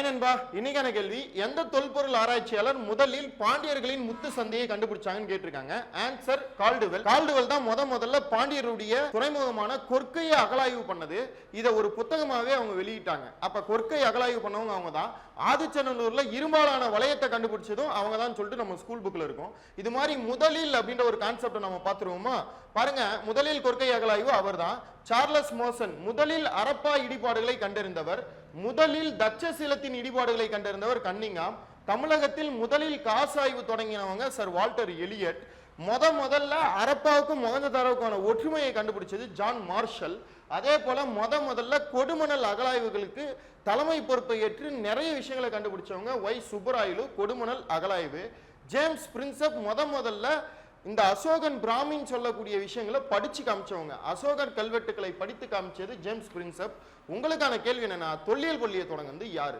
நண்பா, இன்னைக்கான கேள்வி, எந்த தொல்பொருள் ஆராய்ச்சியாளர் முதலில் பாண்டியர்களின் முத்து சந்தையை கண்டுபிடிச்சாங்கன்னு கேட்டிருக்காங்க. Answer Caldwell. கால்டுவெல் தான் முதல்ல பாண்டியருடைய துறைமுகமான கொற்கையை அகலாய்வு பண்ணது. இதை ஒரு புத்தகமாவே அவங்க வெளியிட்டாங்க. அப்ப கொற்கை அகலாய்வு பண்ணவங்க அவங்க தான். ஆதிச்சநல்லூர்ல இரும்பாலான வளையத்தை கண்டுபிடிச்சதும் அவங்க தான் சொல்லிட்டு நம்ம ஸ்கூல் புக்ல இருக்கும். இது மாதிரி முதலில் அப்படின்ற ஒரு கான்செப்ட் நம்ம பார்த்துருவோமா? பாருங்க, முதலில் கொற்கை அகலாய்வு அவர் தான். சார்லஸ் மோசன் முதலில் அரப்பா இடிபாடுகளை கண்டறிந்தவர். முதலில் தட்சசீலத்தின் இடிபாடுகளை கண்டறிந்தவர் கன்னிங்காம். தமிழகத்தில் முதலில் காசாய்வு தொடங்கினவங்க சர் வால்டர் எலியட். முதல்ல அரப்பாவுக்கும் மொகஞ்சதாரோவுக்கான ஒற்றுமையை கண்டுபிடிச்சது ஜான் மார்ஷல். அதே போல முதல்ல கொடுமணல் அகலாய்வுகளுக்கு தலைமை பொறுப்பை ஏற்று நிறைய விஷயங்களை கண்டுபிடிச்சவங்க ஒய் சுப்பராயலு. கொடுமணல் அகலாய்வு. ஜேம்ஸ் பிரின்சப் முதல்ல இந்த அசோகன் பிராமின் சொல்லக்கூடிய விஷயங்களை படிச்சு காமிச்சவங்க. அசோகன் கல்வெட்டுக்களை படித்து காமிச்சது ஜேம்ஸ் பிரின்சப். உங்களுக்கான கேள்வி என்னன்னா, தொல்லியல் பள்ளியை தொடங்குது யாரு?